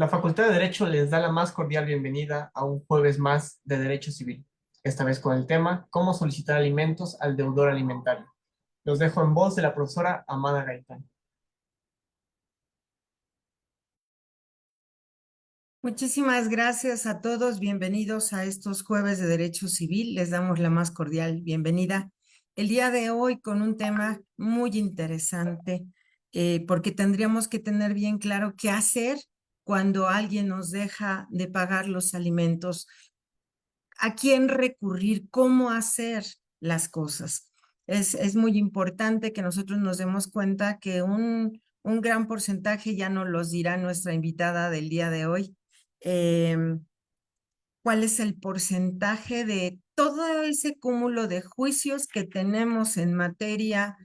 La Facultad de Derecho les da la más cordial bienvenida a un jueves más de Derecho Civil, esta vez con el tema ¿Cómo solicitar alimentos al deudor alimentario? Los dejo en voz de la profesora Amada Gaitán. Muchísimas gracias a todos. Bienvenidos a estos jueves de Derecho Civil. Les damos la más cordial bienvenida. El día de hoy con un tema muy interesante, porque tendríamos que tener bien claro qué hacer cuando alguien nos deja de pagar los alimentos, a quién recurrir, cómo hacer las cosas. Es muy importante que nosotros nos demos cuenta que un gran porcentaje, ya nos los dirá nuestra invitada del día de hoy, eh, cuál es el porcentaje de todo ese cúmulo de juicios que tenemos en materia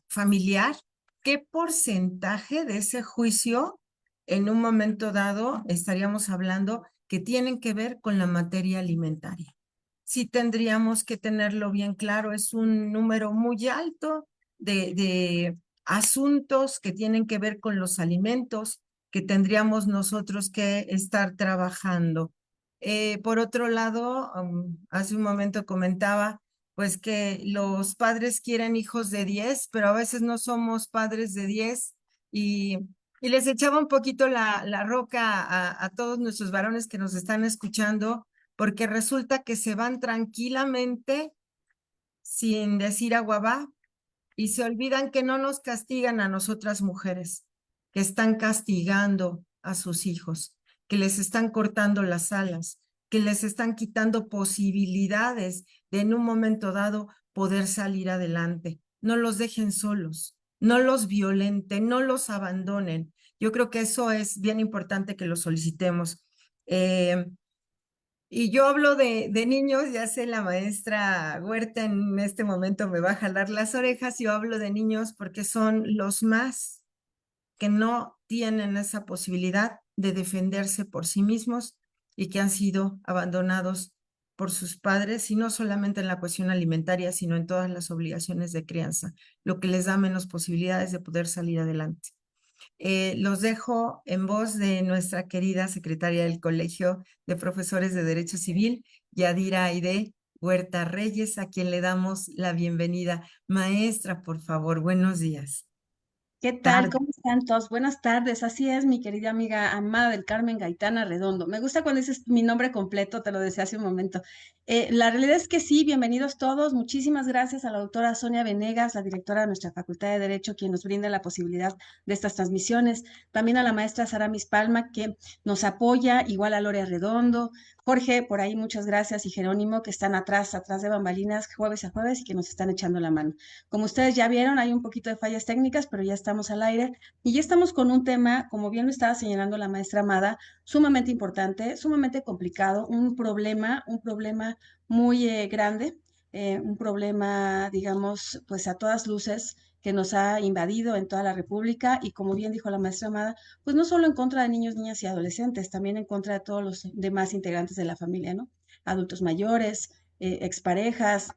familiar, qué porcentaje de ese juicio en un momento dado estaríamos hablando que tienen que ver con la materia alimentaria. Sí tendríamos que tenerlo bien claro, es un número muy alto de asuntos que tienen que ver con los alimentos que tendríamos nosotros que estar trabajando. Por otro lado, hace un momento comentaba, pues que los padres quieren hijos de 10, pero a veces no somos padres de 10 y, y les echaba un poquito la roca a todos nuestros varones que nos están escuchando, porque resulta que se van tranquilamente sin decir aguabá y se olvidan que no nos castigan a nosotras mujeres, que están castigando a sus hijos, que les están cortando las alas, que les están quitando posibilidades de en un momento dado poder salir adelante. No los dejen solos, no los violenten, no los abandonen. Yo creo que eso es bien importante que lo solicitemos. Eh, y yo hablo de niños, ya sé, la maestra Huerta en este momento me va a jalar las orejas, yo hablo de niños porque son los más que no tienen esa posibilidad de defenderse por sí mismos y que han sido abandonados por sus padres, y no solamente en la cuestión alimentaria, sino en todas las obligaciones de crianza, lo que les da menos posibilidades de poder salir adelante. Los dejo en voz de nuestra querida secretaria del Colegio de Profesores de Derecho Civil, Yadira Aide Huerta Reyes, a quien le damos la bienvenida. Maestra, por favor, buenos días. ¿Qué tal? Tarde. ¿Cómo están todos? Buenas tardes. Así es, mi querida amiga Amada del Carmen Gaitana Redondo. Me gusta cuando dices mi nombre completo, te lo decía hace un momento. La realidad es que sí, bienvenidos todos. Muchísimas gracias a la doctora Sonia Venegas, la directora de nuestra Facultad de Derecho, quien nos brinda la posibilidad de estas transmisiones. También a la maestra Sara Palma, que nos apoya, igual a Lorea Redondo. Jorge, por ahí muchas gracias, y Jerónimo, que están atrás de bambalinas, jueves a jueves, y que nos están echando la mano. Como ustedes ya vieron, hay un poquito de fallas técnicas, pero ya estamos al aire y ya estamos con un tema, como bien lo estaba señalando la maestra Amada, sumamente importante, sumamente complicado, un problema muy grande, un problema, digamos, pues a todas luces que nos ha invadido en toda la República y como bien dijo la maestra Amada, pues no solo en contra de niños, niñas y adolescentes, también en contra de todos los demás integrantes de la familia, ¿no? Adultos mayores, exparejas,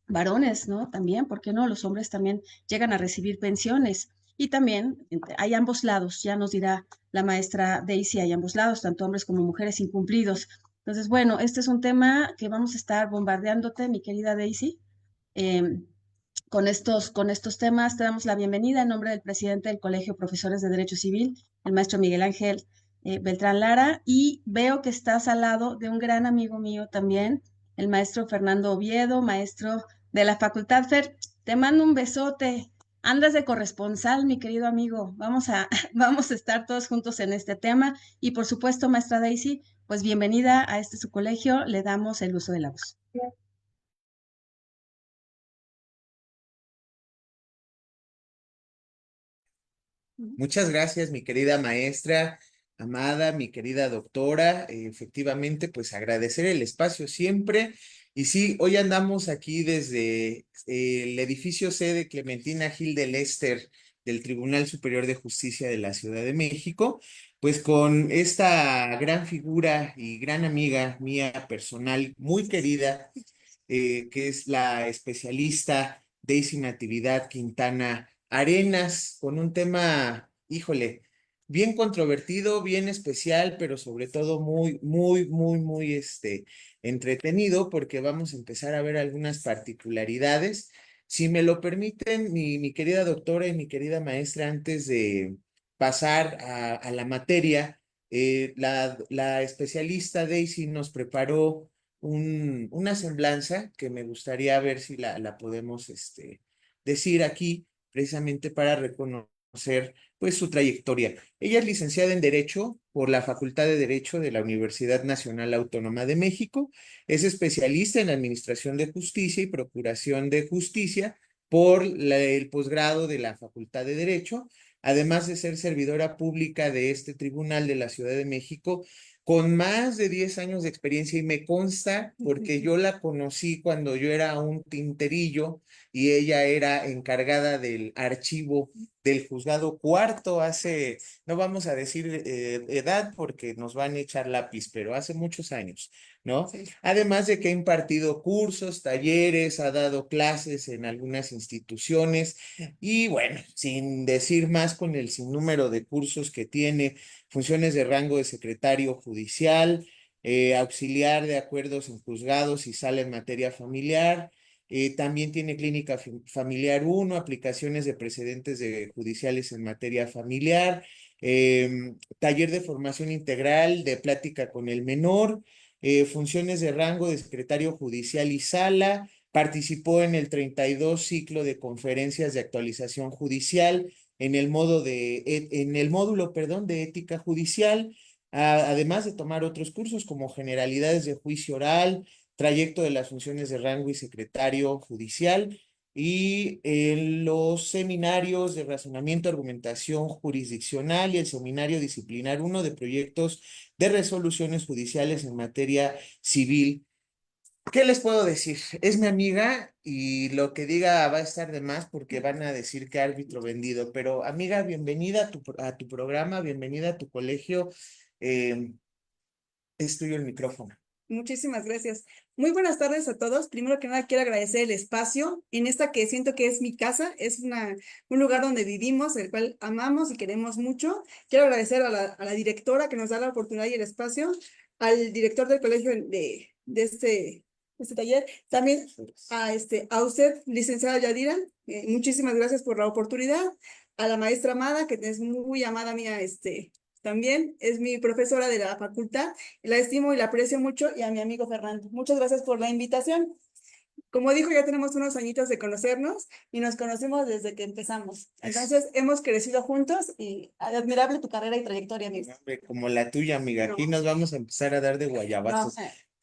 varones, ¿no? También, ¿por qué no? Los hombres también llegan a recibir pensiones. Y también hay ambos lados, ya nos dirá la maestra Daisy, hay ambos lados, tanto hombres como mujeres incumplidos. Entonces, bueno, este es un tema que vamos a estar bombardeándote, mi querida Daisy. Eh, con estos temas te damos la bienvenida en nombre del presidente del Colegio de Profesores de Derecho Civil, el maestro Miguel Ángel Beltrán Lara, y veo que estás al lado de un gran amigo mío también, el maestro Fernando Oviedo, maestro de la Facultad. Fer, te mando un besote. Andas de corresponsal, mi querido amigo. Vamos a estar todos juntos en este tema. Y por supuesto, maestra Daisy, pues bienvenida a este su colegio. Le damos el uso de la voz. Muchas gracias, mi querida maestra Amada, mi querida doctora. Efectivamente, pues agradecer el espacio siempre. Y sí, hoy andamos aquí desde el edificio C de Clementina Gil de Lester del Tribunal Superior de Justicia de la Ciudad de México, pues con esta gran figura y gran amiga mía personal, muy querida, que es la especialista Daisy Natividad Quintana Arenas, con un tema híjole, bien controvertido, bien especial, pero sobre todo muy, entretenido, porque vamos a empezar a ver algunas particularidades. Si me lo permiten, mi querida doctora y mi querida maestra, antes de pasar a la materia, la especialista Daisy nos preparó una semblanza que me gustaría ver si la podemos decir aquí, precisamente para reconocer pues su trayectoria. Ella es licenciada en Derecho por la Facultad de Derecho de la Universidad Nacional Autónoma de México. Es especialista en Administración de Justicia y Procuración de Justicia por el posgrado de la Facultad de Derecho, además de ser servidora pública de este tribunal de la Ciudad de México, con más de 10 años de experiencia, y me consta porque yo la conocí cuando yo era un tinterillo y ella era encargada del archivo del juzgado cuarto hace, no vamos a decir edad porque nos van a echar lápiz, pero hace muchos años, ¿no? Sí. Además de que ha impartido cursos, talleres, ha dado clases en algunas instituciones y bueno, sin decir más, con el sinnúmero de cursos que tiene, funciones de rango de secretario judicial, auxiliar de acuerdos en juzgados y sala en materia familiar. También tiene clínica familiar 1, aplicaciones de precedentes judiciales en materia familiar, taller de formación integral de plática con el menor, funciones de rango de secretario judicial y sala. Participó en el 32 ciclo de conferencias de actualización judicial en el módulo, perdón, de ética judicial, además de tomar otros cursos como generalidades de juicio oral, trayecto de las funciones de rango y secretario judicial, y en los seminarios de razonamiento, argumentación jurisdiccional y el seminario disciplinar 1 de proyectos de resoluciones judiciales en materia civil. ¿Qué les puedo decir? Es mi amiga y lo que diga va a estar de más porque van a decir que árbitro vendido, pero amiga, bienvenida a tu programa, bienvenida a tu colegio. Eh, es tuyo el micrófono. Muchísimas gracias. Muy buenas tardes a todos. Primero que nada, quiero agradecer el espacio en esta que siento que es mi casa, es un lugar donde vivimos, el cual amamos y queremos mucho. Quiero agradecer a la directora que nos da la oportunidad y el espacio, al director del colegio de este taller, también a usted, licenciada Yadira, muchísimas gracias por la oportunidad, a la maestra Amada, que es muy amada mía, también es mi profesora de la facultad. La estimo y la aprecio mucho, y a mi amigo Fernando. Muchas gracias por la invitación. Como dijo, ya tenemos unos añitos de conocernos y nos conocemos desde que empezamos. Entonces, hemos crecido juntos y admirable tu carrera y trayectoria, amigo. Como la tuya, amiga. No. Aquí nos vamos a empezar a dar de No, guayabazos.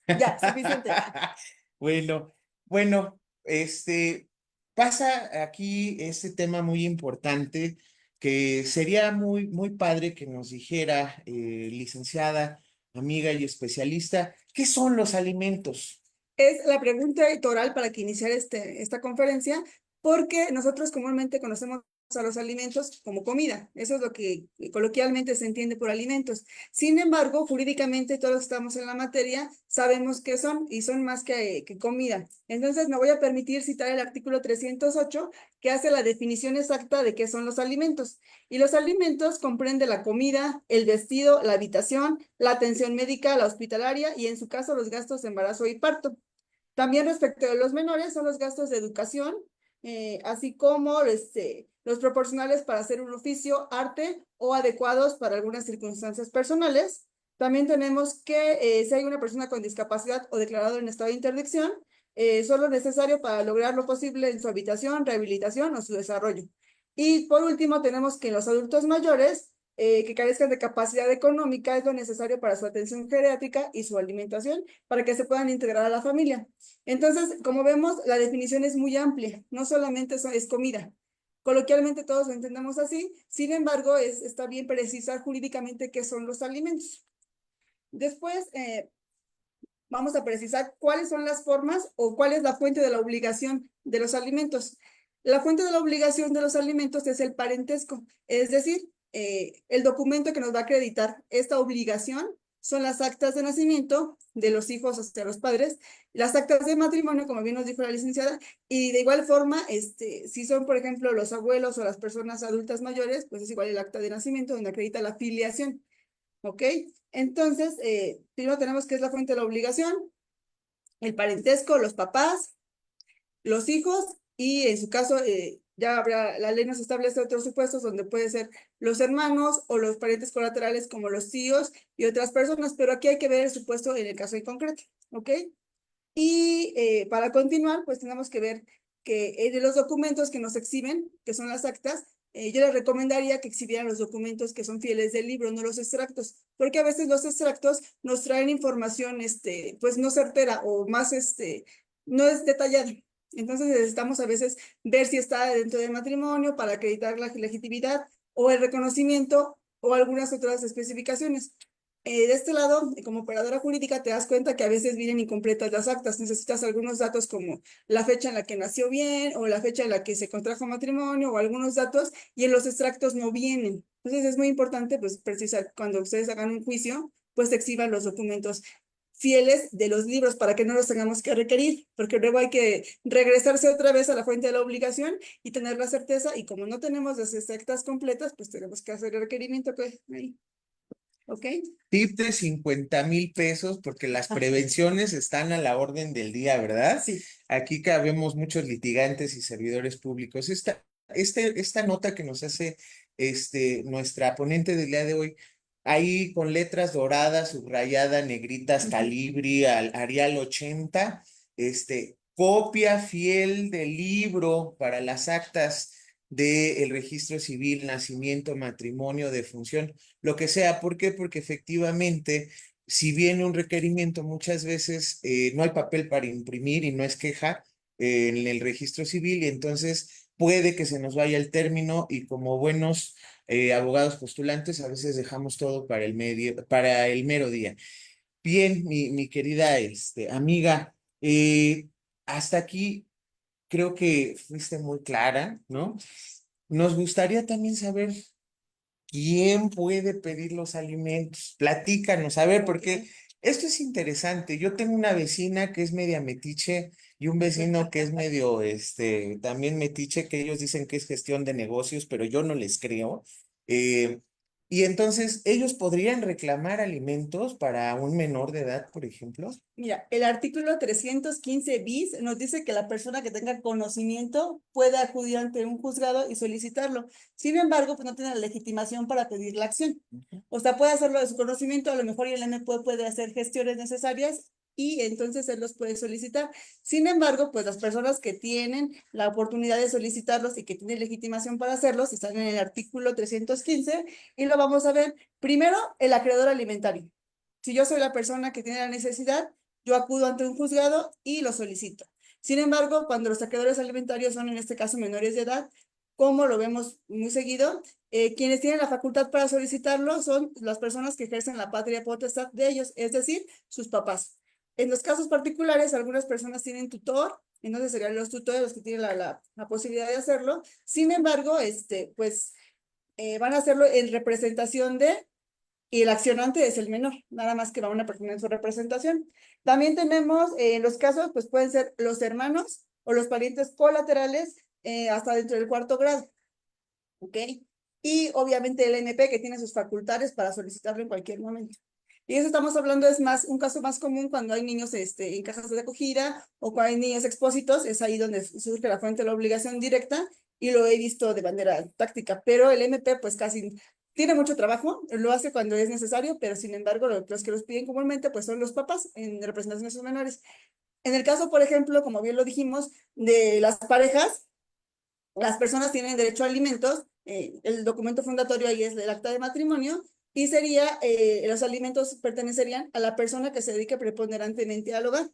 ya, suficiente. Bueno, pasa aquí este tema muy importante que sería muy padre que nos dijera, licenciada, amiga y especialista, ¿qué son los alimentos? Es la pregunta editorial para que iniciar esta conferencia, porque nosotros comúnmente conocemos a los alimentos como comida. Eso es lo que coloquialmente se entiende por alimentos. Sin embargo, jurídicamente todos los que estamos en la materia sabemos qué son, y son más que comida. Entonces me voy a permitir citar el artículo 308, que hace la definición exacta de qué son los alimentos. Y los alimentos comprenden la comida, el vestido, la habitación, la atención médica, la hospitalaria y en su caso los gastos de embarazo y parto. También respecto de los menores son los gastos de educación, así como los proporcionales para hacer un oficio, arte o adecuados para algunas circunstancias personales. También tenemos que si hay una persona con discapacidad o declarado en estado de interdicción, solo necesario para lograr lo posible en su habitación, rehabilitación o su desarrollo. Y por último, tenemos que los adultos mayores que carezcan de capacidad económica es lo necesario para su atención geriátrica y su alimentación para que se puedan integrar a la familia. Entonces, como vemos, la definición es muy amplia, no solamente es comida. Coloquialmente todos lo entendemos así, sin embargo, está bien precisar jurídicamente qué son los alimentos. Después, vamos a precisar cuáles son las formas o cuál es la fuente de la obligación de los alimentos. La fuente de la obligación de los alimentos es el parentesco, es decir, el documento que nos va a acreditar esta obligación son las actas de nacimiento de los hijos hacia los padres, las actas de matrimonio, como bien nos dijo la licenciada, y de igual forma, si son, por ejemplo, los abuelos o las personas adultas mayores, pues es igual el acta de nacimiento donde acredita la filiación, ¿ok? Entonces, primero tenemos que es la fuente de la obligación, el parentesco, los papás, los hijos, y en su caso, ya habrá, la ley nos establece otros supuestos donde puede ser los hermanos o los parientes colaterales como los tíos y otras personas, pero aquí hay que ver el supuesto en el caso en concreto, ¿ok? Y para continuar, pues tenemos que ver que de los documentos que nos exhiben, que son las actas, yo les recomendaría que exhibieran los documentos que son fieles del libro, no los extractos, porque a veces los extractos nos traen información, pues no certera o más, no es detallada. Entonces necesitamos a veces ver si está dentro del matrimonio para acreditar la legitimidad o el reconocimiento o algunas otras especificaciones. De este lado, como operadora jurídica, te das cuenta que a veces vienen incompletas las actas. Necesitas algunos datos como la fecha en la que nació bien o la fecha en la que se contrajo matrimonio o algunos datos y en los extractos no vienen. Entonces es muy importante pues precisar cuando ustedes hagan un juicio, pues exhiban los documentos fieles de los libros para que no los tengamos que requerir, porque luego hay que regresarse otra vez a la fuente de la obligación y tener la certeza, y como no tenemos las actas completas, pues tenemos que hacer el requerimiento que ahí. ¿Ok? Tip de 50,000 pesos porque las prevenciones están a la orden del día, ¿verdad? Sí. Aquí cabemos muchos litigantes y servidores públicos. Esta nota que nos hace nuestra ponente del día de hoy, ahí con letras doradas, subrayada, negritas, calibri, Arial 80, copia fiel del libro para las actas del registro civil, nacimiento, matrimonio, defunción, lo que sea. ¿Por qué? Porque efectivamente, si viene un requerimiento, muchas veces no hay papel para imprimir y no es queja en el registro civil, y entonces puede que se nos vaya el término, y como buenos abogados postulantes a veces dejamos todo para para el mero día. Bien, mi querida amiga, hasta aquí creo que fuiste muy clara, ¿no? Nos gustaría también saber quién puede pedir los alimentos. Platícanos, a ver, porque esto es interesante. Yo tengo una vecina que es media metiche y un vecino que es medio, también metiche, que ellos dicen que es gestión de negocios, pero yo no les creo. Eh, y entonces, ¿ellos podrían reclamar alimentos para un menor de edad, por ejemplo? Mira, el artículo 315 bis nos dice que la persona que tenga conocimiento puede acudir ante un juzgado y solicitarlo. Sin embargo, pues no tiene la legitimación para pedir la acción. O sea, puede hacerlo de su conocimiento, a lo mejor y el MP puede hacer gestiones necesarias y entonces él los puede solicitar. Sin embargo, pues las personas que tienen la oportunidad de solicitarlos y que tienen legitimación para hacerlos están en el artículo 315 y lo vamos a ver. Primero, el acreedor alimentario. Si yo soy la persona que tiene la necesidad, yo acudo ante un juzgado y lo solicito. Sin embargo, cuando los acreedores alimentarios son en este caso menores de edad, como lo vemos muy seguido, quienes tienen la facultad para solicitarlo son las personas que ejercen la patria potestad de ellos, es decir, sus papás. En los casos particulares, algunas personas tienen tutor, entonces serían los tutores los que tienen la posibilidad de hacerlo. Sin embargo, pues van a hacerlo en representación de, y el accionante es el menor, nada más que va una persona en su representación. También tenemos, en los casos, pues pueden ser los hermanos o los parientes colaterales hasta dentro del 4º grado, ¿ok? Y obviamente el MP que tiene sus facultades para solicitarlo en cualquier momento. Y eso estamos hablando es más, un caso más común cuando hay niños en casas de acogida o cuando hay niños expósitos, es ahí donde surge la fuente de la obligación directa y lo he visto de manera táctica, pero el MP pues casi tiene mucho trabajo, lo hace cuando es necesario, pero sin embargo los que los piden comúnmente pues son los papás en representación de sus menores. En el caso, por ejemplo, como bien lo dijimos, de las parejas, las personas tienen derecho a alimentos, el documento fundatorio ahí es el acta de matrimonio, y sería, los alimentos pertenecerían a la persona que se dedique preponderantemente al hogar.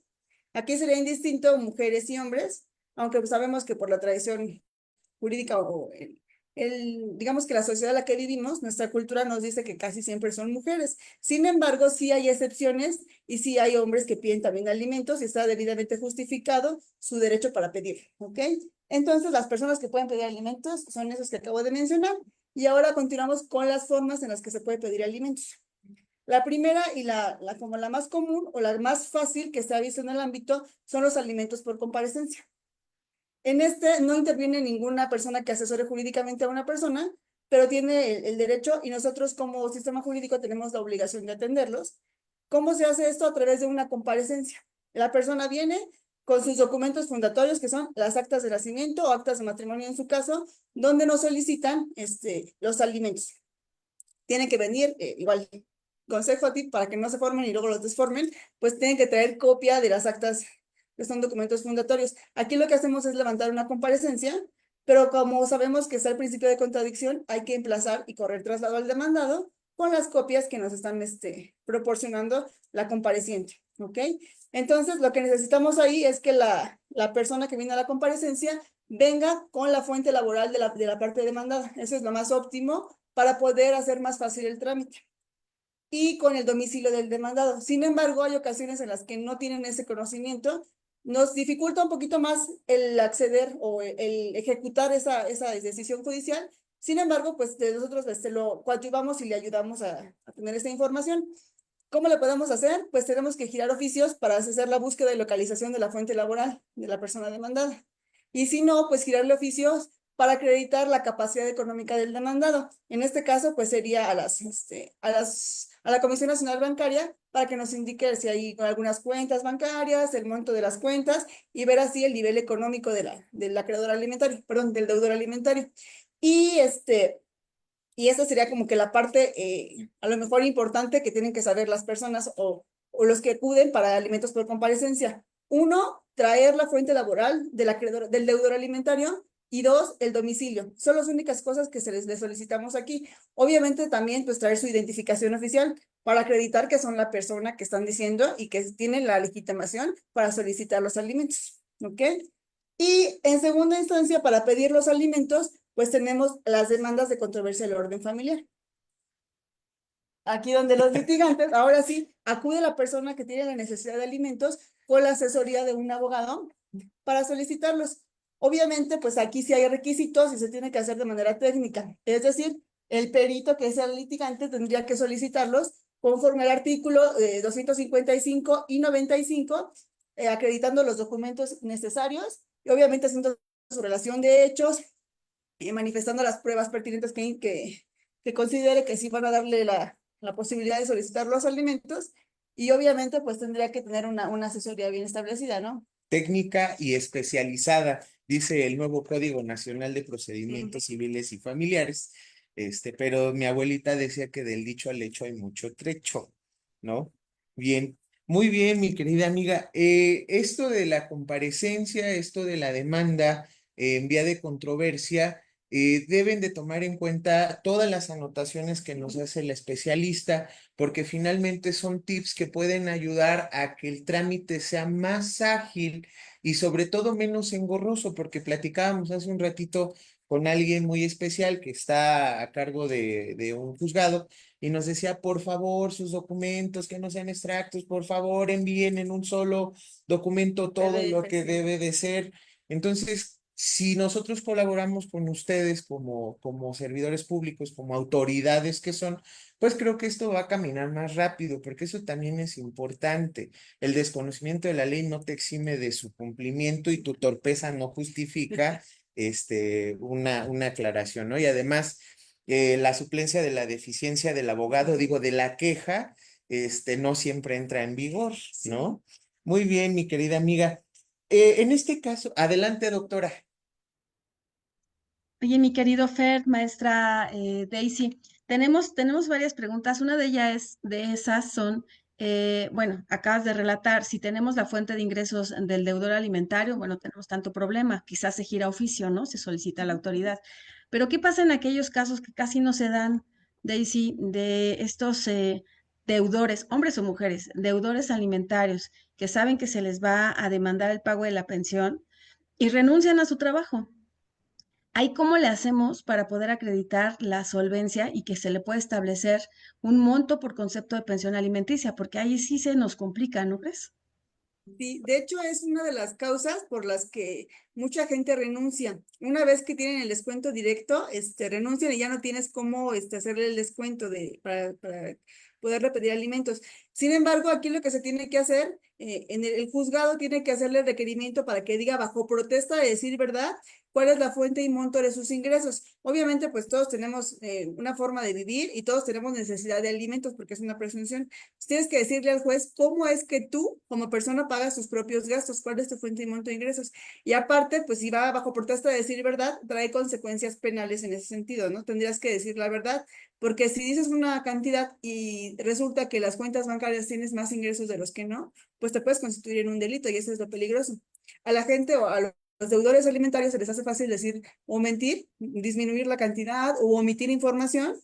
Aquí sería indistinto mujeres y hombres, aunque pues sabemos que por la tradición jurídica o digamos que la sociedad en la que vivimos, nuestra cultura nos dice que casi siempre son mujeres. Sin embargo, sí hay excepciones y sí hay hombres que piden también alimentos y está debidamente justificado su derecho para pedir, ¿ok? Entonces, las personas que pueden pedir alimentos son esos que acabo de mencionar. Y ahora continuamos con las formas en las que se puede pedir alimentos. La primera y como la más común o la más fácil que se ha visto en el ámbito son los alimentos por comparecencia. En este no interviene ninguna persona que asesore jurídicamente a una persona, pero tiene el derecho y nosotros como sistema jurídico tenemos la obligación de atenderlos. ¿Cómo se hace esto? A través de una comparecencia. La persona viene con sus documentos fundatorios, que son las actas de nacimiento o actas de matrimonio en su caso, donde nos solicitan los alimentos. Tienen que venir, igual, consejo a ti para que no se formen y luego los desformen, pues tienen que traer copia de las actas que son documentos fundatorios. Aquí lo que hacemos es levantar una comparecencia, pero como sabemos que está el principio de contradicción, hay que emplazar y correr traslado al demandado con las copias que nos están proporcionando la compareciente, ¿ok? Entonces, lo que necesitamos ahí es que la persona que viene a la comparecencia venga con la fuente laboral de la parte demandada. Eso es lo más óptimo para poder hacer más fácil el trámite. Y con el domicilio del demandado. Sin embargo, hay ocasiones en las que no tienen ese conocimiento. Nos dificulta un poquito más el acceder o el ejecutar esa decisión judicial. Sin embargo, pues nosotros lo coadyuvamos y le ayudamos a tener esta información. ¿Cómo le podemos hacer? Pues tenemos que girar oficios para hacer la búsqueda y localización de la fuente laboral de la persona demandada. Y si no, pues girarle oficios para acreditar la capacidad económica del demandado. En este caso, pues sería a la Comisión Nacional Bancaria para que nos indique si hay algunas cuentas bancarias, el monto de las cuentas y ver así el nivel económico del acreedor alimentario, perdón, del deudor alimentario. Y esta sería como que la parte a lo mejor importante que tienen que saber las personas o los que acuden para alimentos por comparecencia. Uno, traer la fuente laboral del deudor alimentario. Y dos, el domicilio. Son las únicas cosas que les solicitamos aquí. Obviamente también pues traer su identificación oficial para acreditar que son la persona que están diciendo y que tienen la legitimación para solicitar los alimentos. ¿Ok? Y en segunda instancia, para pedir los alimentos, pues tenemos las demandas de controversia del orden familiar. Aquí donde los litigantes, ahora sí, acude la persona que tiene la necesidad de alimentos con la asesoría de un abogado para solicitarlos. Obviamente, pues aquí sí hay requisitos y se tiene que hacer de manera técnica. Es decir, el perito que es el litigante tendría que solicitarlos conforme al artículo 255 y 95, acreditando los documentos necesarios y obviamente haciendo su relación de hechos y manifestando las pruebas pertinentes que considere que sí van a darle la posibilidad de solicitar los alimentos y obviamente pues tendría que tener una asesoría bien establecida, ¿no? Técnica y especializada, dice el nuevo Código Nacional de Procedimientos Civiles y Familiares, pero mi abuelita decía que del dicho al hecho hay mucho trecho, ¿no? Bien, muy bien, mi querida amiga. Esto de la comparecencia, esto de la demanda en vía de controversia, deben de tomar en cuenta todas las anotaciones que nos hace el especialista, porque finalmente son tips que pueden ayudar a que el trámite sea más ágil y sobre todo menos engorroso, porque platicábamos hace un ratito con alguien muy especial que está a cargo de un juzgado y nos decía, por favor, sus documentos que no sean extractos, por favor, envíen en un solo documento todo lo que debe de ser. Entonces, si nosotros colaboramos con ustedes como servidores públicos, como autoridades que son, pues creo que esto va a caminar más rápido, porque eso también es importante. El desconocimiento de la ley no te exime de su cumplimiento y tu torpeza no justifica una aclaración, ¿no? Y además, la suplencia de la deficiencia del abogado, digo, de la queja, no siempre entra en vigor, ¿no? Muy bien, mi querida amiga. En este caso, adelante, doctora. Oye, mi querido Fer, maestra Daisy, tenemos varias preguntas. Una de esas son, bueno, acabas de relatar, si tenemos la fuente de ingresos del deudor alimentario, bueno, tenemos tanto problema, quizás se gira a oficio, ¿no? Se solicita a la autoridad. Pero ¿qué pasa en aquellos casos que casi no se dan, Daisy, de estos deudores, hombres o mujeres, deudores alimentarios, que saben que se les va a demandar el pago de la pensión y renuncian a su trabajo? ¿Ahí cómo le hacemos para poder acreditar la solvencia y que se le pueda establecer un monto por concepto de pensión alimenticia? Porque ahí sí se nos complica, ¿no crees? Sí, de hecho es una de las causas por las que mucha gente renuncia. Una vez que tienen el descuento directo, renuncian y ya no tienes cómo hacerle el descuento para poderle pedir alimentos. Sin embargo, aquí lo que se tiene que hacer, el juzgado tiene que hacerle requerimiento para que diga bajo protesta de decir verdad cuál es la fuente y monto de sus ingresos. Obviamente, pues todos tenemos una forma de vivir y todos tenemos necesidad de alimentos porque es una presunción. Tienes que decirle al juez cómo es que tú, como persona, pagas tus propios gastos, cuál es tu fuente y monto de ingresos. Y aparte, pues si va bajo protesta de decir verdad, trae consecuencias penales en ese sentido, ¿no? Tendrías que decir la verdad, porque si dices una cantidad y resulta que las cuentas bancarias tienes más ingresos de los que no, pues te puedes constituir en un delito y eso es lo peligroso. A la gente o a los deudores alimentarios se les hace fácil decir o mentir, disminuir la cantidad o omitir información,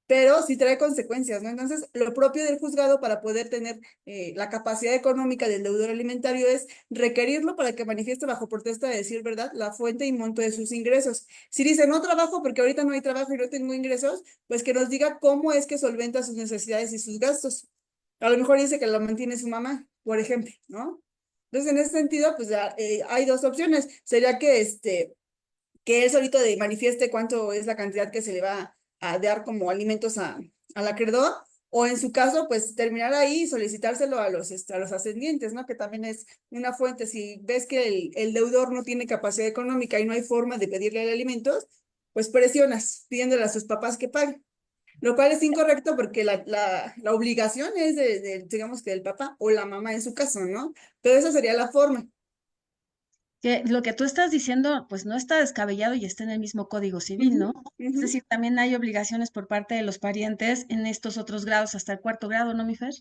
pero sí trae consecuencias, ¿no? Entonces, lo propio del juzgado para poder tener la capacidad económica del deudor alimentario es requerirlo para que manifieste bajo protesta de decir verdad la fuente y monto de sus ingresos. Si dice no trabajo porque ahorita no hay trabajo y no tengo ingresos, pues que nos diga cómo es que solventa sus necesidades y sus gastos. A lo mejor dice que lo mantiene su mamá, por ejemplo, ¿no? Entonces, en ese sentido, pues ya, hay dos opciones. Sería que él solito manifieste cuánto es la cantidad que se le va a dar como alimentos al acreedor, o en su caso, pues terminar ahí y solicitárselo a los ascendientes, ¿no? Que también es una fuente. Si ves que el deudor no tiene capacidad económica y no hay forma de pedirle alimentos, pues presionas pidiéndole a sus papás que paguen. Lo cual es incorrecto porque la obligación es digamos que del papá o la mamá en su caso, ¿no? Pero esa sería la forma. Que lo que tú estás diciendo, pues no está descabellado y está en el mismo Código Civil, Ujú, ¿no? Es ujú. decir, también hay obligaciones por parte de los parientes en estos otros grados, hasta el cuarto grado, ¿no, mi Fer?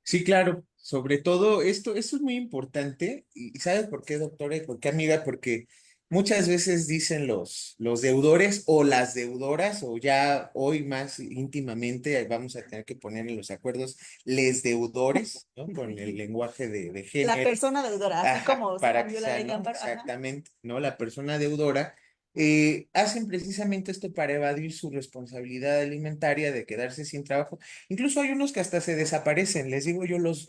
Sí, claro, sobre todo esto es muy importante. ¿Y sabes por qué, doctora? ¿Y por qué, amiga? Porque muchas veces dicen los deudores o las deudoras, o ya hoy más íntimamente vamos a tener que poner en los acuerdos les deudores, ¿no? Con el lenguaje de La género. persona deudora, así Ajá, como se para que cambió la sea, ley de ¿no? amparo. Ajá. Exactamente, ¿no? La persona deudora hacen precisamente esto para evadir su responsabilidad alimentaria de quedarse sin trabajo. Incluso hay unos que hasta se desaparecen, les digo yo los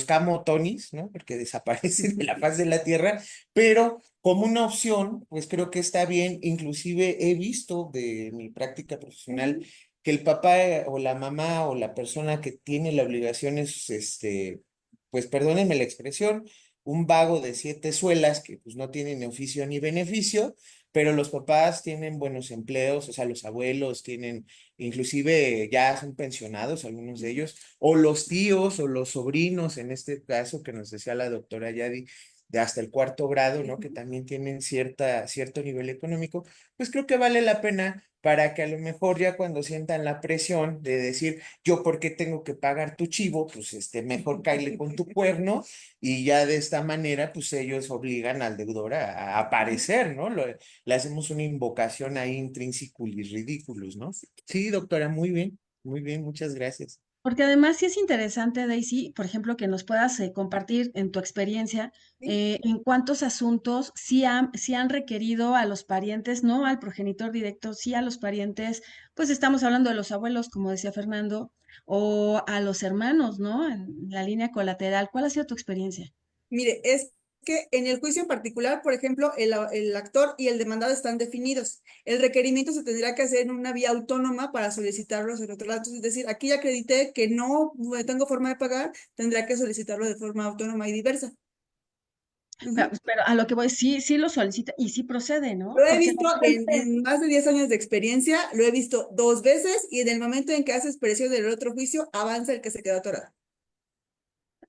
camotonis, ¿no? Porque desaparecen de la faz de la tierra, pero como una opción, pues creo que está bien. Inclusive he visto de mi práctica profesional Ujú. que el papá o la mamá o la persona que tiene la obligación es, pues perdónenme la expresión, un vago de siete suelas que pues no tiene ni oficio ni beneficio, pero los papás tienen buenos empleos, o sea, los abuelos tienen, inclusive ya son pensionados algunos de ellos, o los tíos o los sobrinos, en este caso que nos decía la doctora Yadi, de hasta el cuarto grado, ¿no? Que también tienen cierto nivel económico, pues creo que vale la pena para que a lo mejor ya cuando sientan la presión de decir, yo por qué tengo que pagar tu chivo, pues mejor cáele con tu cuerno, y ya de esta manera, pues ellos obligan al deudor a aparecer, ¿no? Le hacemos una invocación ahí intrínseculis ridiculus, ¿no? Sí, doctora, muy bien, muchas gracias. Porque además sí es interesante, Daisy, por ejemplo, que nos puedas compartir en tu experiencia Sí. en cuántos asuntos sí han requerido a los parientes, no al progenitor directo, sí a los parientes, pues estamos hablando de los abuelos, como decía Fernando, o a los hermanos, ¿no? En la línea colateral. ¿Cuál ha sido tu experiencia? Mire, es que en el juicio en particular, por ejemplo, el actor y el demandado están definidos. El requerimiento se tendrá que hacer en una vía autónoma para solicitarlos en otro lado. Entonces, es decir, aquí ya acredité que no tengo forma de pagar, tendrá que solicitarlo de forma autónoma y diversa. Pero, Ujú. pero a lo que voy, sí, sí lo solicita y sí procede, Lo ¿no? he Porque visto en más de 10 años de experiencia, lo he visto dos veces y en el momento en que haces presión del otro juicio, avanza el que se quedó atorado.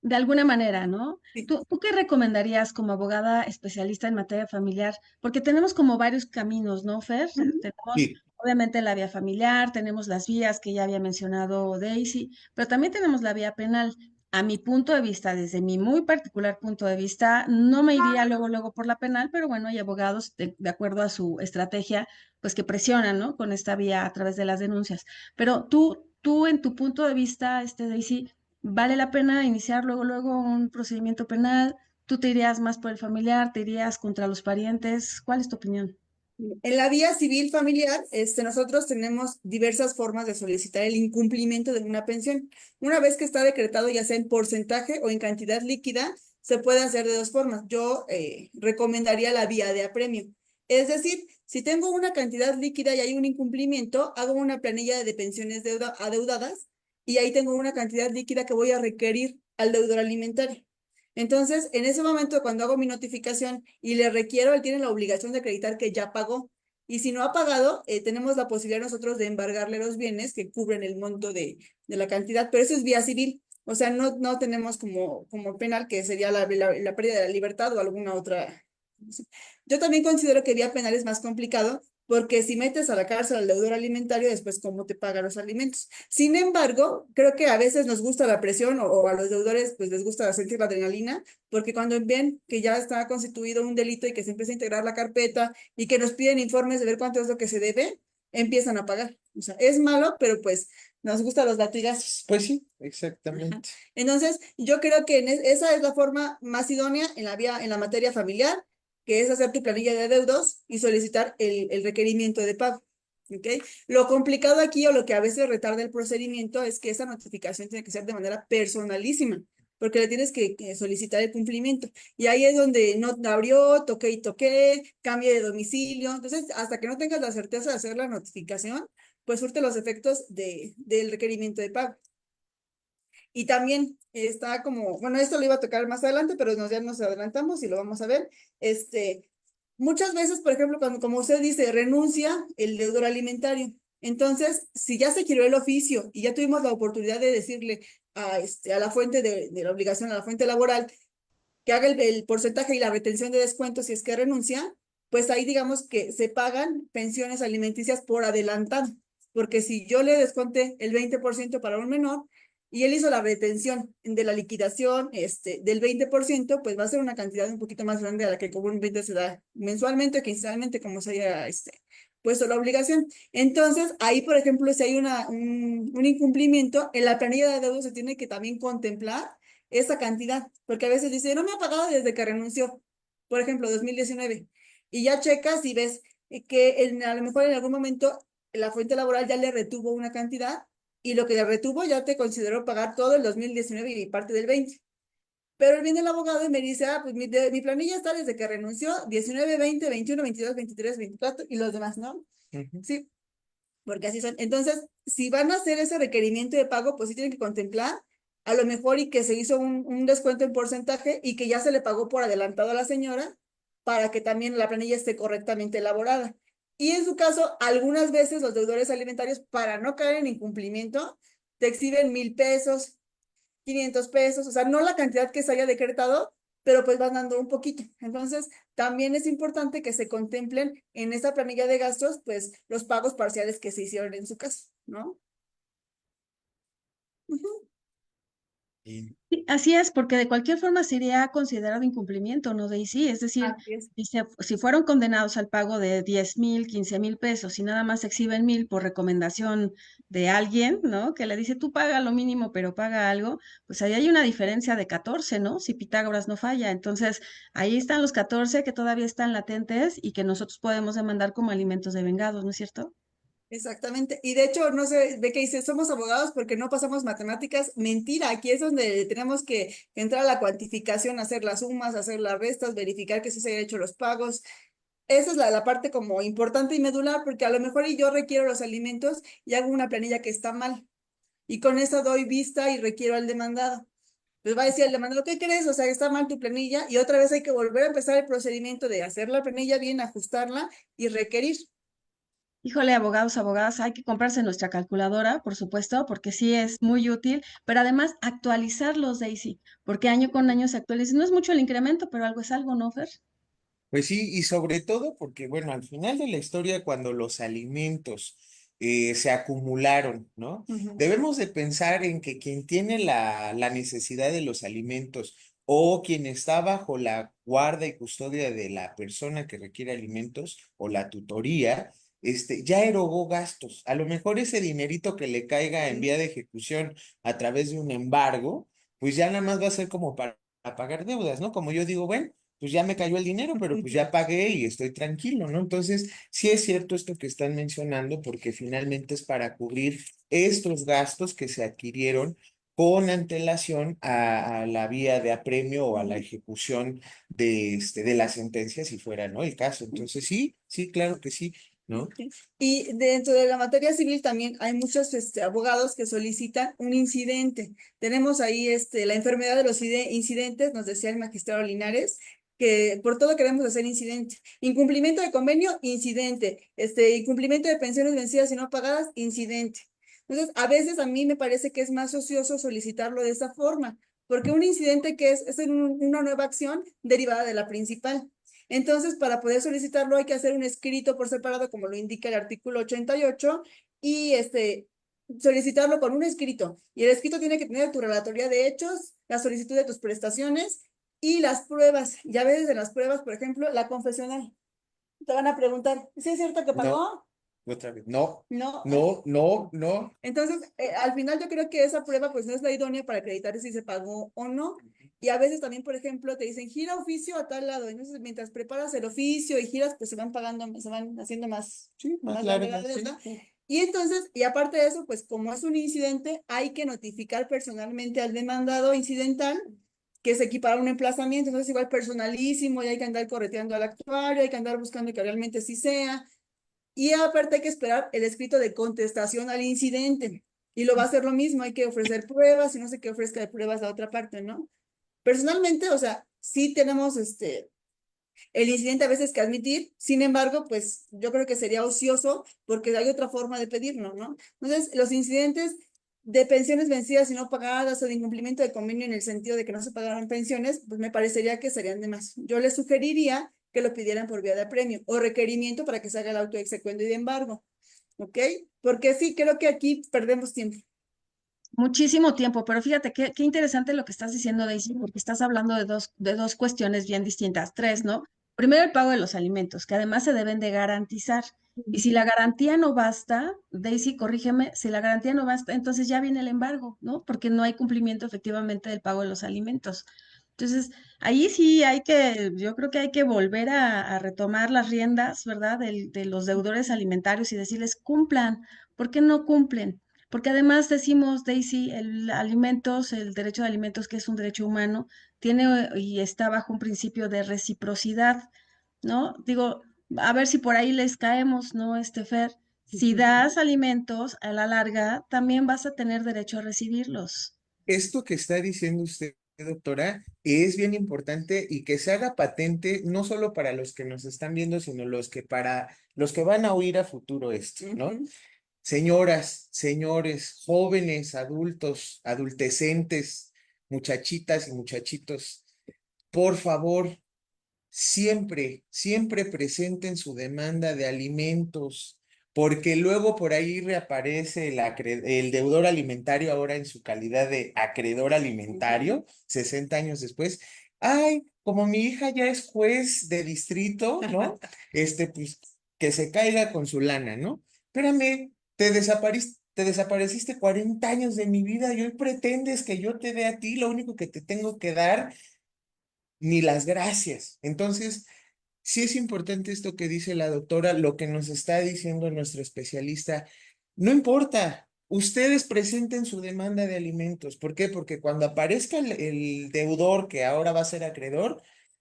de alguna manera, ¿no? Sí. ¿Tú qué recomendarías como abogada especialista en materia familiar? Porque tenemos como varios caminos, ¿no, Fer? Ujú. Tenemos Sí, obviamente la vía familiar, tenemos las vías que ya había mencionado Daisy, pero también tenemos la vía penal. A mi punto de vista, desde mi muy particular punto de vista, no me iría luego por la penal, pero bueno, hay abogados de acuerdo a su estrategia, pues que presionan, ¿no? Con esta vía a través de las denuncias. Pero tú en tu punto de vista, Daisy, ¿vale la pena iniciar luego un procedimiento penal? ¿Tú te irías más por el familiar? ¿Te irías contra los parientes? ¿Cuál es tu opinión? En la vía civil familiar, nosotros tenemos diversas formas de solicitar el incumplimiento de una pensión. Una vez que está decretado, ya sea en porcentaje o en cantidad líquida, se puede hacer de dos formas. Yo recomendaría la vía de apremio. Es decir, si tengo una cantidad líquida y hay un incumplimiento, hago una planilla de pensiones adeudadas y ahí tengo una cantidad líquida que voy a requerir al deudor alimentario. Entonces, en ese momento, cuando hago mi notificación y le requiero, él tiene la obligación de acreditar que ya pagó. Y si no ha pagado, tenemos la posibilidad nosotros de embargarle los bienes que cubren el monto de la cantidad, pero eso es vía civil. O sea, no tenemos como penal, que sería la pérdida de la libertad o alguna otra. Yo también considero que vía penal es más complicado, porque si metes a la cárcel al deudor alimentario, después cómo te paga los alimentos. Sin embargo, creo que a veces nos gusta la presión o a los deudores pues les gusta sentir la adrenalina, porque cuando ven que ya está constituido un delito y que se empieza a integrar la carpeta y que nos piden informes de ver cuánto es lo que se debe, empiezan a pagar. O sea, es malo, pero pues nos gustan los latigazos. Pues sí, exactamente. Entonces, yo creo que esa es la forma más idónea en la materia familiar, que es hacer tu planilla de adeudos y solicitar el requerimiento de pago. ¿Okay? Lo complicado aquí o lo que a veces retarda el procedimiento es que esa notificación tiene que ser de manera personalísima, porque le tienes que solicitar el cumplimiento. Y ahí es donde no abrió, toqué y toqué, cambie de domicilio. Entonces, hasta que no tengas la certeza de hacer la notificación, pues surte los efectos del requerimiento de pago. Y también está como, bueno, esto lo iba a tocar más adelante, pero ya nos adelantamos y lo vamos a ver. Muchas veces, por ejemplo, cuando, como usted dice, renuncia el deudor alimentario. Entonces, si ya se giró el oficio y ya tuvimos la oportunidad de decirle a la fuente de la obligación, a la fuente laboral, que haga el porcentaje y la retención de descuentos si es que renuncia, pues ahí digamos que se pagan pensiones alimenticias por adelantado, porque si yo le desconté el 20% para un menor y él hizo la retención de la liquidación del 20%, pues va a ser una cantidad un poquito más grande a la que comúnmente se da mensualmente o quincenalmente, como se haya puesto la obligación. Entonces, ahí, por ejemplo, si hay un incumplimiento, en la planilla de deuda se tiene que también contemplar esa cantidad, porque a veces dice, no me ha pagado desde que renunció, por ejemplo, 2019, y ya checas y ves que a lo mejor en algún momento la fuente laboral ya le retuvo una cantidad, y lo que le retuvo ya te consideró pagar todo el 2019 y parte del 20. Pero viene el abogado y me dice, pues mi planilla está desde que renunció, 19, 20, 21, 22, 23, 24, y los demás, ¿no? Sí, porque así son. Entonces, si van a hacer ese requerimiento de pago, pues sí tienen que contemplar a lo mejor y que se hizo un descuento en porcentaje y que ya se le pagó por adelantado a la señora para que también la planilla esté correctamente elaborada. Y en su caso, algunas veces los deudores alimentarios, para no caer en incumplimiento, te exhiben 1,000 pesos, 500 pesos, o sea, no la cantidad que se haya decretado, pero pues van dando un poquito. Entonces, también es importante que se contemplen en esta planilla de gastos, pues, los pagos parciales que se hicieron en su caso, ¿no? Ujú. Y Sí, así es, porque de cualquier forma sería considerado incumplimiento, ¿no, Daisy? Es decir, Así es. si fueron condenados al pago de 10,000, 15,000 pesos y nada más se exhiben 1,000 por recomendación de alguien, ¿no? Que le dice, tú paga lo mínimo, pero paga algo, pues ahí hay una diferencia de 14, ¿no? Si Pitágoras no falla. Entonces, ahí están los 14 que todavía están latentes y que nosotros podemos demandar como alimentos de vengados, ¿no es cierto? Exactamente. Y de hecho, no sé, ve que dice, somos abogados porque no pasamos matemáticas. Mentira, aquí es donde tenemos que entrar a la cuantificación, hacer las sumas, hacer las restas, verificar que sí se hayan hecho los pagos. Esa es la parte como importante y medular, porque a lo mejor y yo requiero los alimentos y hago una planilla que está mal. Y con eso doy vista y requiero al demandado. Pues va a decir el demandado, ¿qué crees? O sea, está mal tu planilla y otra vez hay que volver a empezar el procedimiento de hacer la planilla bien, ajustarla y requerir. Híjole, abogados, abogadas, hay que comprarse nuestra calculadora, por supuesto, porque sí es muy útil, pero además actualizarlos, Daisy, porque año con año se actualizan. No es mucho el incremento, pero algo es algo, ¿no, Fer? pues sí, y sobre todo porque, bueno, al final de la historia, cuando los alimentos se acumularon, ¿no? Ujú. Debemos de pensar en que quien tiene la necesidad de los alimentos o quien está bajo la guarda y custodia de la persona que requiere alimentos o la tutoría, ya erogó gastos. A lo mejor ese dinerito que le caiga en vía de ejecución a través de un embargo, pues ya nada más va a ser como para pagar deudas, ¿no? Como yo digo, bueno, pues ya me cayó el dinero, pero pues ya pagué y estoy tranquilo, ¿no? Entonces, sí es cierto esto que están mencionando, porque finalmente es para cubrir estos gastos que se adquirieron con antelación a la vía de apremio o a la ejecución de la sentencia, si fuera, ¿no? El caso. Entonces, sí, sí, claro que sí, ¿no? Ok. Y dentro de la materia civil también hay muchos abogados que solicitan un incidente. Tenemos ahí la enfermedad de los incidentes, nos decía el magistrado Linares, que por todo queremos hacer incidente. Incumplimiento de convenio, incidente. Incumplimiento de pensiones vencidas y no pagadas, incidente. Entonces, a veces a mí me parece que es más ocioso solicitarlo de esa forma, porque un incidente que es una nueva acción derivada de la principal. Entonces, para poder solicitarlo hay que hacer un escrito por separado, como lo indica el artículo 88, y solicitarlo con un escrito. Y el escrito tiene que tener tu relatoría de hechos, la solicitud de tus prestaciones y las pruebas. Ya ves en las pruebas, por ejemplo, la confesional. Te van a preguntar, ¿sí es cierto que No, pagó? otra vez, no, No. no, no, no. Entonces, al final yo creo que esa prueba pues no es la idónea para acreditar si se pagó o no. Y a veces también, por ejemplo, te dicen gira oficio a tal lado. Entonces, mientras preparas el oficio y giras, pues se van pagando, se van haciendo más, Sí, más grande larga, la sí. deuda. Y entonces, y aparte de eso, pues como es un incidente, hay que notificar personalmente al demandado incidental que se equipara un emplazamiento. Entonces, igual personalísimo, y hay que andar correteando al actuario, hay que andar buscando que realmente sí sea. Y aparte hay que esperar el escrito de contestación al incidente. Y lo va a hacer lo mismo, hay que ofrecer pruebas y no sé qué ofrezca de pruebas la otra parte, ¿no? Personalmente, o sea, sí tenemos el incidente a veces que admitir, sin embargo, pues yo creo que sería ocioso porque hay otra forma de pedirlo, ¿no? Entonces, los incidentes de pensiones vencidas y no pagadas o de incumplimiento de convenio en el sentido de que no se pagaron pensiones, pues me parecería que serían de más. Yo les sugeriría que lo pidieran por vía de apremio o requerimiento para que se haga el auto de execuendo y de embargo, ¿ok? Porque sí, creo que aquí perdemos tiempo. Muchísimo tiempo, pero fíjate qué interesante lo que estás diciendo, Daisy, porque estás hablando de dos cuestiones bien distintas, tres, ¿no? Primero, el pago de los alimentos, que además se deben de garantizar. Y si la garantía no basta, Daisy, corrígeme, si la garantía no basta, entonces ya viene el embargo, ¿no? Porque no hay cumplimiento efectivamente del pago de los alimentos. Entonces, ahí sí yo creo que hay que volver a retomar las riendas, ¿verdad? De los deudores alimentarios y decirles, cumplan. ¿Por qué no cumplen? Porque además decimos, Daisy, el derecho de alimentos, que es un derecho humano, tiene y está bajo un principio de reciprocidad, ¿no? Digo, a ver si por ahí les caemos, ¿no, Fer? Si das alimentos a la larga, también vas a tener derecho a recibirlos. Esto que está diciendo usted, doctora, es bien importante y que se haga patente no solo para los que nos están viendo, sino para los que van a oír a futuro esto, ¿no? Señoras, señores, jóvenes, adultos, adultecentes, muchachitas y muchachitos, por favor, siempre, siempre presenten su demanda de alimentos, porque luego por ahí reaparece el deudor alimentario ahora en su calidad de acreedor alimentario, 60 años después. Ay, como mi hija ya es juez de distrito, ¿no? Pues que se caiga con su lana, ¿no? Espérame, te desapareciste 40 años de mi vida y hoy pretendes que yo te dé a ti, lo único que te tengo que dar ni las gracias. Entonces, sí es importante esto que dice la doctora, lo que nos está diciendo nuestro especialista. No importa, ustedes presenten su demanda de alimentos. ¿Por qué? Porque cuando aparezca el deudor que ahora va a ser acreedor,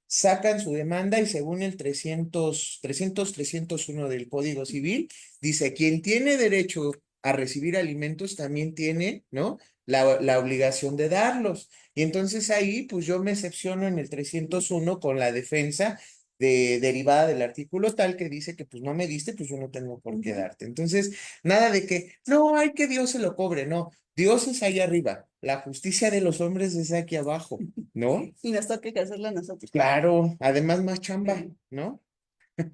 sacan su demanda y según el 301 del Código Civil, dice, quien tiene derecho a recibir alimentos también tiene, ¿no? La obligación de darlos. Y entonces ahí, pues yo me excepciono en el 301 con la defensa derivada del artículo tal que dice que pues no me diste, pues yo no tengo por qué darte. Entonces, nada de que, no, hay que Dios se lo cobre, no. Dios es ahí arriba, la justicia de los hombres es aquí abajo, ¿no? Y nos toca que hacerla a nosotros. Claro, además más chamba, ¿no?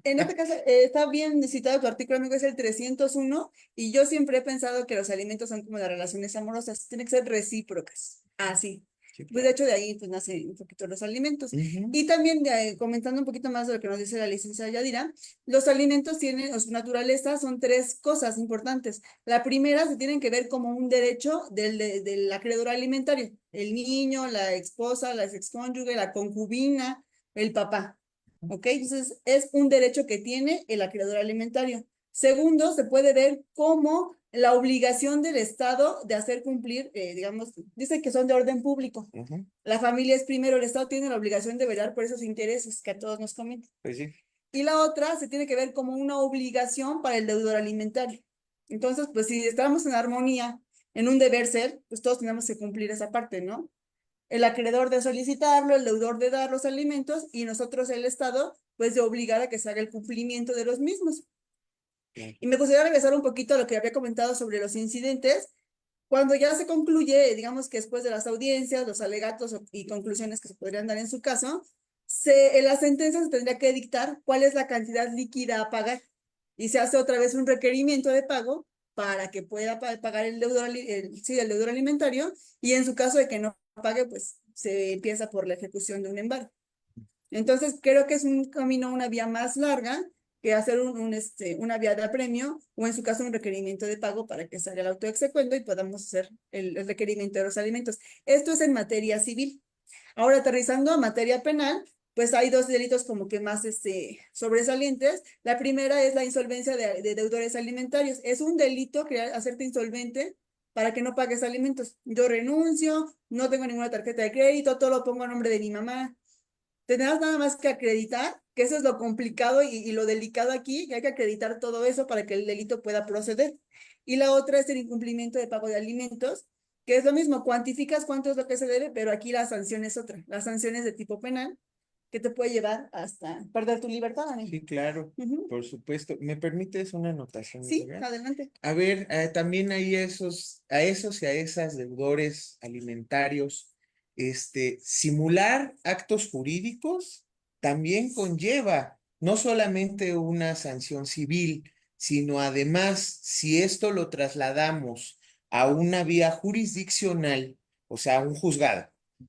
En este caso, está bien citado tu artículo, amigo, es el 301, y yo siempre he pensado que los alimentos son como las relaciones amorosas, tienen que ser recíprocas, así. Sí, Pues de hecho de ahí pues nace un poquito los alimentos. Ujú. Y también comentando un poquito más de lo que nos dice la licenciada Yadira, los alimentos tienen, o su naturaleza son tres cosas importantes. La primera se tienen que ver como un derecho del acreedor alimentario, el niño, la esposa, la excónyuge, la concubina, el papá. ¿Ok? Entonces, es un derecho que tiene el acreedor alimentario. Segundo, se puede ver como la obligación del Estado de hacer cumplir, digamos, dice que son de orden público. Ujú. La familia es primero, el Estado tiene la obligación de velar por esos intereses que a todos nos comentan. Pues sí. Y la otra se tiene que ver como una obligación para el deudor alimentario. Entonces, pues si estamos en armonía, en un deber ser, pues todos tenemos que cumplir esa parte, ¿no? El acreedor de solicitarlo, el deudor de dar los alimentos y nosotros, el Estado, pues de obligar a que se haga el cumplimiento de los mismos. Sí. Y me gustaría regresar un poquito a lo que había comentado sobre los incidentes. Cuando ya se concluye, digamos que después de las audiencias, los alegatos y conclusiones que se podrían dar en su caso, en la sentencia se tendría que dictar cuál es la cantidad líquida a pagar y se hace otra vez un requerimiento de pago para que pueda pagar el deudor, sí, el deudor alimentario, y en su caso de que no pague, pues se empieza por la ejecución de un embargo. Entonces, creo que es un camino, una vía más larga que hacer una vía de apremio o en su caso un requerimiento de pago para que salga el auto de execuendo y podamos hacer el requerimiento de los alimentos. Esto es en materia civil. Ahora, aterrizando a materia penal, pues hay dos delitos como que más sobresalientes. La primera es la insolvencia de deudores alimentarios. Es un delito hacerte insolvente para que no pagues alimentos. Yo renuncio, no tengo ninguna tarjeta de crédito, todo lo pongo a nombre de mi mamá. Tenemos nada más que acreditar, que eso es lo complicado y lo delicado aquí, que hay que acreditar todo eso para que el delito pueda proceder. Y la otra es el incumplimiento de pago de alimentos, que es lo mismo, cuantificas cuánto es lo que se debe, pero aquí la sanción es otra. La sanción es de tipo penal, que te puede llevar hasta perder tu libertad, amigo. Sí, claro, por supuesto. ¿Me permites una anotación, Sí, amiga? adelante. A ver, también hay a esos y a esas deudores alimentarios, simular actos jurídicos también conlleva no solamente una sanción civil, sino además, si esto lo trasladamos a una vía jurisdiccional, o sea, un juzgado,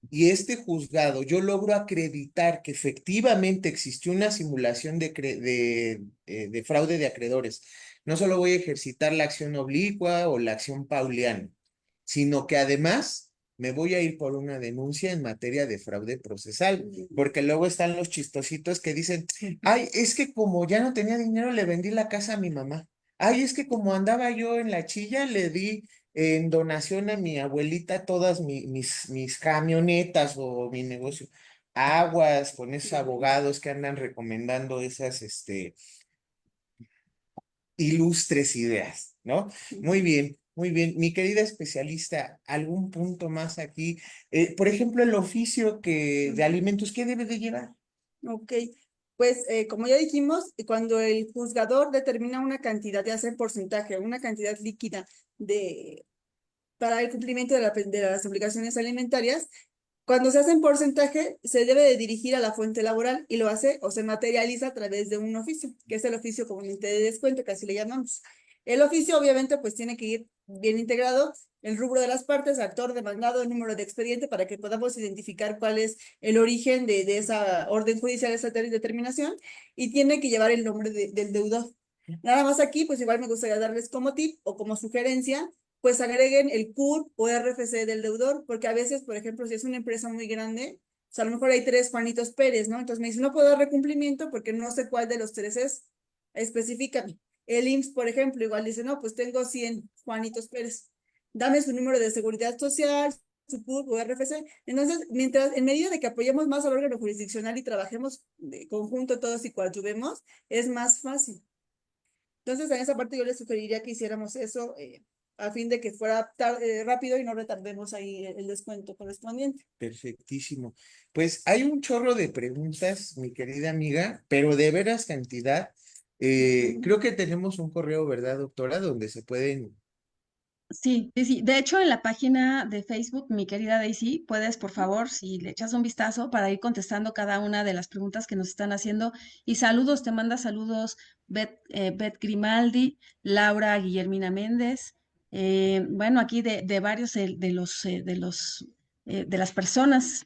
y este juzgado yo logro acreditar que efectivamente existió una simulación de fraude de acreedores, no solo voy a ejercitar la acción oblicua o la acción pauliana, sino que además me voy a ir por una denuncia en materia de fraude procesal, porque luego están los chistositos que dicen, ay, es que como ya no tenía dinero, le vendí la casa a mi mamá. Ay, es que como andaba yo en la chilla, le di en donación a mi abuelita todas mis camionetas o mi negocio. Aguas con esos abogados que andan recomendando esas, ilustres ideas, ¿no? Muy bien, muy bien. Mi querida especialista, ¿algún punto más aquí? Por ejemplo, el oficio de alimentos, ¿qué debe de llevar? Ok, pues como ya dijimos, cuando el juzgador determina una cantidad, ya sea en porcentaje, una cantidad líquida para el cumplimiento de las obligaciones alimentarias, cuando se hace en porcentaje, se debe de dirigir a la fuente laboral y lo hace o se materializa a través de un oficio, que es el oficio comúnmente de descuento, que así le llamamos. El oficio, obviamente, pues tiene que ir bien integrado, el rubro de las partes, actor, demandado, el número de expediente, para que podamos identificar cuál es el origen de esa orden judicial, esa determinación, y tiene que llevar el nombre del deudor. Nada más aquí, pues igual me gustaría darles como tip o como sugerencia, pues agreguen el CURP o RFC del deudor, porque a veces, por ejemplo, si es una empresa muy grande, o sea, a lo mejor hay 3 Juanitos Pérez, ¿no? Entonces me dice, no puedo dar recumplimiento porque no sé cuál de los 3 es. Específicame. El IMSS, por ejemplo, igual dice, no, pues tengo 100 Juanitos Pérez. Dame su número de seguridad social, su CURP o RFC. Entonces, en medida de que apoyemos más al órgano jurisdiccional y trabajemos de conjunto todos y coadyuvemos, es más fácil. Entonces, en esa parte yo les sugeriría que hiciéramos eso a fin de que fuera rápido y no retardemos ahí el descuento correspondiente. Perfectísimo. Pues hay un chorro de preguntas, mi querida amiga, pero de veras cantidad. Creo que tenemos un correo, ¿verdad, doctora? Donde se pueden. Sí, sí, sí. De hecho, en la página de Facebook, mi querida Daisy, puedes, por favor, si le echas un vistazo para ir contestando cada una de las preguntas que nos están haciendo. Y saludos, te manda saludos Beth Grimaldi, Laura Guillermina Méndez. Bueno, aquí de varios de las personas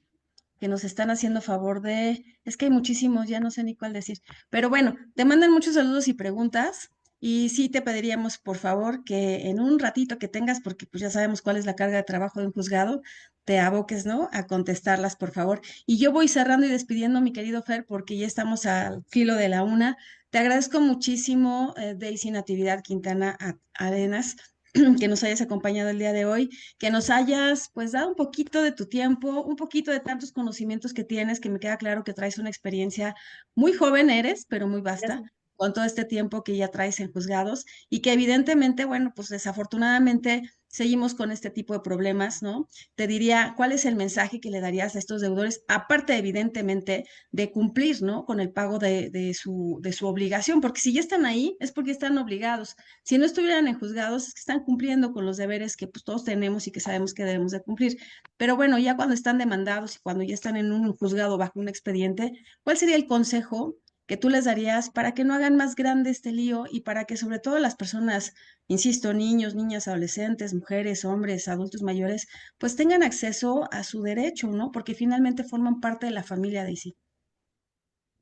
que nos están haciendo favor es que hay muchísimos, ya no sé ni cuál decir. Pero bueno, te mandan muchos saludos y preguntas. Y sí te pediríamos, por favor, que en un ratito que tengas, porque pues ya sabemos cuál es la carga de trabajo de un juzgado, te aboques, ¿no? A contestarlas, por favor. Y yo voy cerrando y despidiendo, mi querido Fer, porque ya estamos al filo de la 1. Te agradezco muchísimo, Daisy Natividad Quintana Arenas, que nos hayas acompañado el día de hoy, que nos hayas pues dado un poquito de tu tiempo, un poquito de tantos conocimientos que tienes, que me queda claro que traes una experiencia muy joven eres, pero muy vasta, con todo este tiempo que ya traes en juzgados y que evidentemente, bueno, pues desafortunadamente seguimos con este tipo de problemas, ¿no? Te diría, ¿cuál es el mensaje que le darías a estos deudores? Aparte, evidentemente, de cumplir, ¿no? Con el pago de su obligación, porque si ya están ahí, es porque están obligados. Si no estuvieran en juzgados, es que están cumpliendo con los deberes que pues todos tenemos y que sabemos que debemos de cumplir. Pero bueno, ya cuando están demandados y cuando ya están en un juzgado bajo un expediente, ¿cuál sería el consejo que tú les darías para que no hagan más grande este lío y para que sobre todo las personas, insisto, niños, niñas, adolescentes, mujeres, hombres, adultos mayores, pues tengan acceso a su derecho, ¿no? Porque finalmente forman parte de la familia de sí.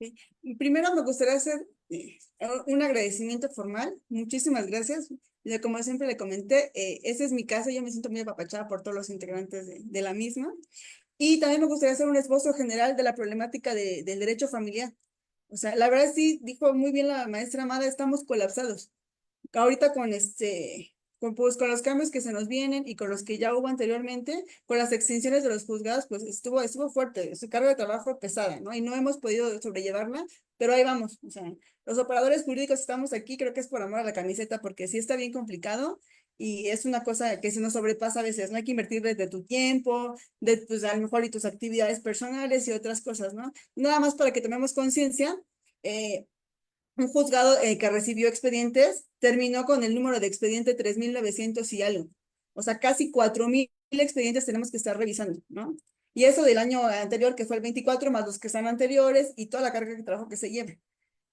Sí. Y primero me gustaría hacer un agradecimiento formal. Muchísimas gracias. Ya como siempre le comenté, esta es mi casa, yo me siento muy apapachada por todos los integrantes de la misma. Y también me gustaría hacer un esbozo general de la problemática del derecho familiar. O sea, la verdad sí, dijo muy bien la maestra Amada, estamos colapsados. Ahorita con pues, con los cambios que se nos vienen y con los que ya hubo anteriormente, con las extinciones de los juzgados, pues estuvo fuerte, su carga de trabajo pesada, ¿no? Y no hemos podido sobrellevarla, pero ahí vamos. O sea, los operadores jurídicos estamos aquí, creo que es por amor a la camiseta, porque sí está bien complicado y es una cosa que se nos sobrepasa a veces, ¿no? Hay que invertir desde tu tiempo, de pues a lo mejor y tus actividades personales y otras cosas, ¿no? Nada más para que tomemos conciencia. Un juzgado que recibió expedientes terminó con el número de expediente 3,900 y algo. O sea, casi 4,000 expedientes tenemos que estar revisando, ¿no? Y eso del año anterior, que fue el 24, más los que están anteriores y toda la carga de trabajo que se lleva.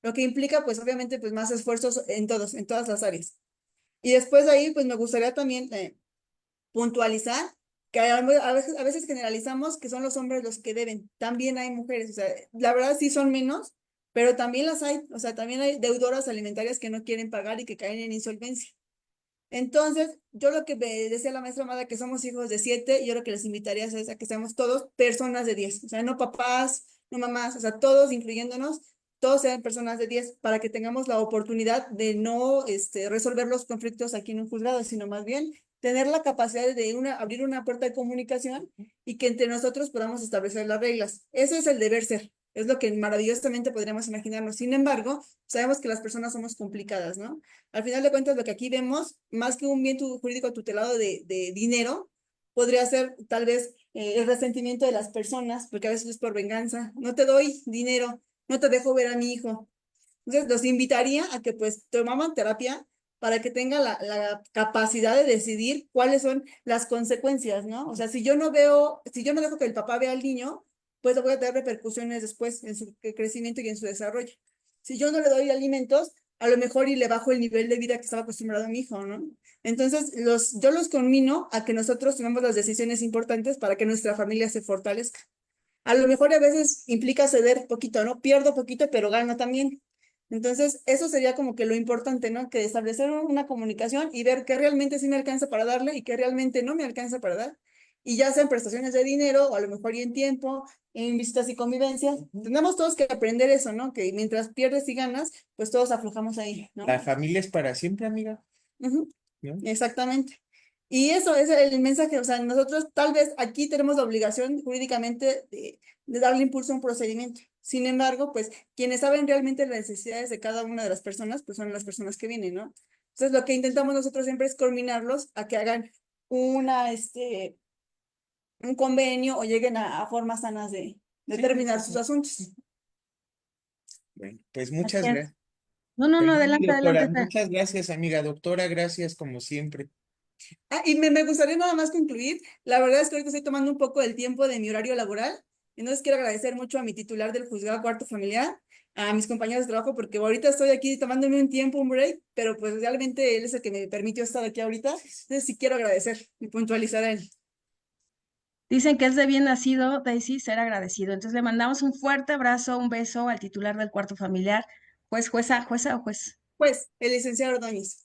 Lo que implica, pues, obviamente, pues, más esfuerzos en todas las áreas. Y después de ahí, pues, me gustaría también puntualizar que a veces generalizamos que son los hombres los que deben. También hay mujeres, o sea, la verdad sí son menos, pero también las hay, o sea, también hay deudoras alimentarias que no quieren pagar y que caen en insolvencia. Entonces, yo lo que me decía la maestra Amada, que somos hijos de 7, yo lo que les invitaría es a que seamos todos personas de 10, o sea, no papás, no mamás, o sea, todos incluyéndonos, todos sean personas de 10 para que tengamos la oportunidad de no resolver los conflictos aquí en un juzgado, sino más bien tener la capacidad de abrir una puerta de comunicación y que entre nosotros podamos establecer las reglas. Ese es el deber ser, es lo que maravillosamente podríamos imaginarnos. Sin embargo, sabemos que las personas somos complicadas, ¿no? Al final de cuentas, lo que aquí vemos, más que un bien jurídico tutelado de dinero, podría ser tal vez el resentimiento de las personas, porque a veces es por venganza. No te doy dinero, no te dejo ver a mi hijo. Entonces, los invitaría a que pues tomaran terapia para que tengan la capacidad de decidir cuáles son las consecuencias, ¿no? O sea, si yo no dejo que el papá vea al niño, pues voy a tener repercusiones después en su crecimiento y en su desarrollo. Si yo no le doy alimentos, a lo mejor y le bajo el nivel de vida que estaba acostumbrado a mi hijo, ¿no? Entonces, yo los conmino a que nosotros tomemos las decisiones importantes para que nuestra familia se fortalezca. A lo mejor a veces implica ceder poquito, ¿no? Pierdo poquito, pero gano también. Entonces, eso sería como que lo importante, ¿no? Que establecer una comunicación y ver qué realmente sí me alcanza para darle y qué realmente no me alcanza para dar. Y ya sean prestaciones de dinero o a lo mejor y en tiempo, en visitas y convivencias. Tenemos todos que aprender eso, ¿no? Que mientras pierdes y ganas, pues todos aflojamos ahí, ¿no? La familia es para siempre, amiga, Ujú. ¿no? Exactamente. Y eso es el mensaje, o sea, nosotros tal vez aquí tenemos la obligación jurídicamente de darle impulso a un procedimiento. Sin embargo, pues quienes saben realmente las necesidades de cada una de las personas, pues son las personas que vienen, ¿no? Entonces, lo que intentamos nosotros siempre es coordinarlos a que hagan un convenio o lleguen a formas sanas de terminar sus asuntos. Bueno, pues Así muchas es. gracias. No, no, no, adelante, Doctora, adelante. muchas gracias, amiga doctora, gracias como siempre. Y me gustaría nada más concluir. La verdad es que ahorita estoy tomando un poco del tiempo de mi horario laboral. Entonces quiero agradecer mucho a mi titular del juzgado cuarto familiar, a mis compañeros de trabajo, porque ahorita estoy aquí tomándome un tiempo, un break, pero pues realmente él es el que me permitió estar aquí ahorita. Entonces sí quiero agradecer y puntualizar a él. Dicen que es de bien nacido, Daisy, ser agradecido. Entonces le mandamos un fuerte abrazo, un beso al titular del cuarto familiar, jueza o juez. Pues, el licenciado Ordóñez.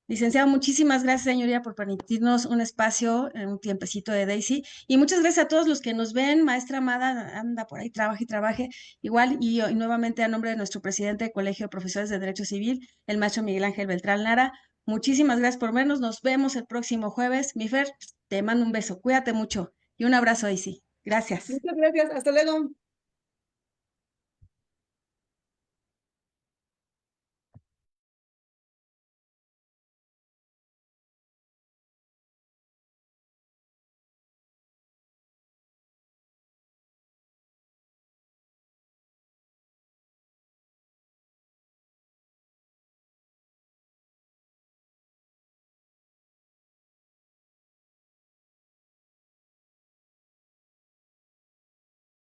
Licenciado, muchísimas gracias, señoría, por permitirnos un espacio, un tiempecito de Daisy. Y muchas gracias a todos los que nos ven. Maestra Amada anda por ahí, trabaje y trabaje. Igual, y nuevamente a nombre de nuestro presidente del Colegio de Profesores de Derecho Civil, el maestro Miguel Ángel Beltrán Lara, Muchísimas gracias por vernos. Nos vemos el próximo jueves. Mi Fer, te mando un beso. Cuídate mucho y un abrazo, Isi. Gracias. Muchas gracias. Hasta luego.